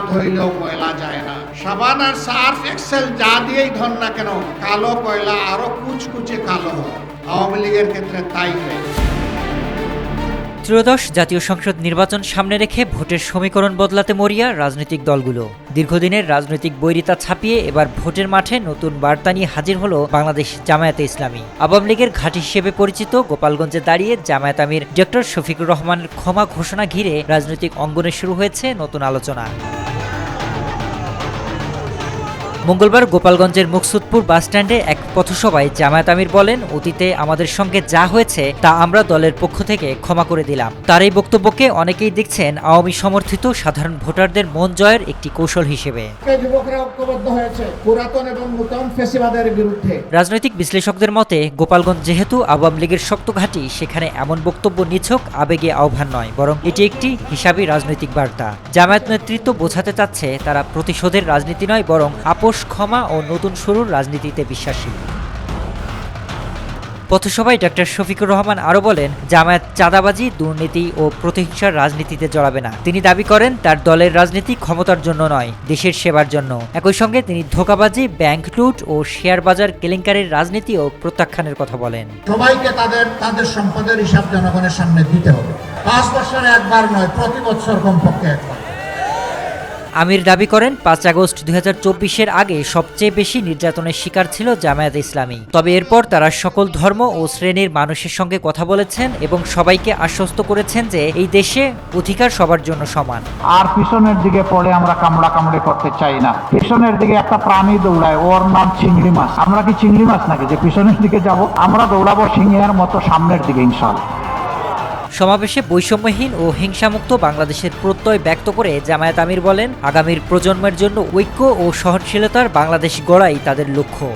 ধুইলেও ময়লা যায় না। সাবান আর সার্ফ এক্সেল যা দিয়েই ধর না কেন, কালো কয়লা আরো কুচকুচে কালো হয়। আওয়ামী লীগের ক্ষেত্রে তাই হয়েছে। ত্রয়োদশ জাতীয় সংসদ নির্বাচন সামনে রেখে ভোটের সমীকরণ বদলাতে মরিয়া রাজনৈতিক দলগুলো। দীর্ঘদিনের রাজনৈতিক বৈরিতা ছাপিয়ে এবার ভোটের মাঠে নতুন বার্তা নিয়ে হাজির হলো বাংলাদেশ জামায়াতে ইসলামী। আওয়ামী লীগের ঘাঁটি হিসেবে পরিচিত গোপালগঞ্জে দাঁড়িয়ে জামায়াত আমির ডক্টর শফিকুর রহমানের ক্ষমা ঘোষণা ঘিরে রাজনৈতিক অঙ্গনে শুরু হয়েছে নতুন আলোচনা। মঙ্গলবার গোপালগঞ্জের মুকসুদপুর বাসস্ট্যান্ডে এক পথসভায় জামায়াত আমির বলেন, অতীতে আমাদের সঙ্গে যা হয়েছে তা আমরা দলের পক্ষ থেকে ক্ষমা করে দিলাম। তার এই বক্তব্যকে অনেকেই দেখছেন আওয়ামী সমর্থিত সাধারণ ভোটারদের মন জয়ের একটি কৌশল হিসেবে। যুবকরা ঐক্যবদ্ধ হয়েছে পুরাতন এবং নতুন ফ্যাসিবাদের বিরুদ্ধে। রাজনৈতিক বিশ্লেষকদের মতে গোপালগঞ্জ যেহেতু আওয়ামী লীগের শক্ত ঘাঁটি, সেখানে এমন বক্তব্য নিছক আবেগে আহ্বান নয়, বরং এটি একটি হিসাবী রাজনৈতিক বার্তা। জামায়াত নেতৃত্ব বোঝাতে চাচ্ছে তারা প্রতিশোধের রাজনীতি নয়, বরং আপোষ, ক্ষমা ও নতুন শুরুর রাজনীতিতে বিশ্বাসী। পথসভায় ডক্টর শফিকুর রহমান আরও বলেন, জামায়াত চাঁদাবাজি, দুর্নীতি ও প্রতিহিংসার রাজনীতিতে জড়াবে না। তিনি দাবি করেন তার দলের রাজনীতি ক্ষমতার জন্য নয়, দেশের সেবার জন্য। একই সঙ্গে তিনি ধোঁকাবাজি, ব্যাংক লুট ও শেয়ার বাজার কেলেঙ্কারির রাজনীতি ও প্রত্যাখ্যানের কথা বলেন। সবাইকে তাদের সম্পদের হিসাব জনগণের সামনে দিতে হবে। 5 বছরে একবার নয়, প্রতি বছর কমপক্ষে একবার। আমির দাবি করেন 5 আগস্ট 2024-এর আগে সবচেয়ে বেশি নির্যাতনের শিকার ছিল জামায়াত ইসলামী। তবে এরপর তারা সকল ধর্ম ও শ্রেণীর মানুষের সঙ্গে কথা বলেছেন এবং সবাইকে আশ্বস্ত করেছেন যে এই দেশে অধিকার সবার জন্য সমান। আর পিছনের দিকে পড়ে আমরা কামড়াকামড়ি করতে চাই না। পিছনের দিকে একটা প্রাণী দৌড়ায়, ওর নাম চিংড়ি মাছ। আমরা কি চিংড়ি মাছ নাকি যে পিছনের দিকে যাব? আমরা দৌড়াবো সিংহের মতো সামনের দিকে ইনশাআল্লাহ। সমাবেশে বৈষম্যহীন ও হিংসামুক্ত বাংলাদেশের প্রত্যয় ব্যক্ত করে জামায়াত আমির বলেন, আগামীর প্রজন্মের জন্য ঐক্য ও সহনশীলতার বাংলাদেশ গড়াই তাদের লক্ষ্য।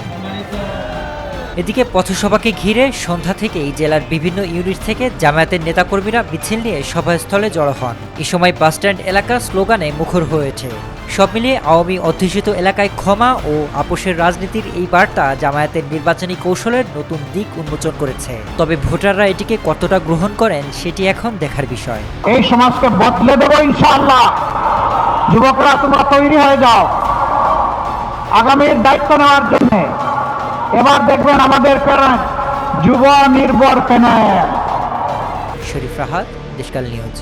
এদিকে পথসভাকে ঘিরে সন্ধ্যা থেকেই জেলার বিভিন্ন ইউনিট থেকে জামায়াতের নেতাকর্মীরা মিছিল নিয়ে সভাস্থলে জড়ো হন। এ সময় বাসস্ট্যান্ড এলাকা স্লোগানে মুখর হয়েছে। সব মিলিয়ে আওয়ামী অধ্যুষিত এলাকায় ক্ষমা ও আপোষের রাজনীতির এই বার্তা জামায়াতের নির্বাচনী কৌশলের নতুন দিক উন্মোচন করেছে। তবে ভোটাররা এটিকে কতটা গ্রহণ করেন সেটি এখন দেখার বিষয়। এই সমাজকে বদলে দেবো ইনশাআল্লাহ। যুবকরা তোমরা তৈরি হয়ে যাও আগামীর দায়িত্ব নেওয়ার জন্য। এবার দেখবেন আমাদের যুব নির্ভর প্যানেল। শরীফ রাহাত, দেশকাল নিউজ।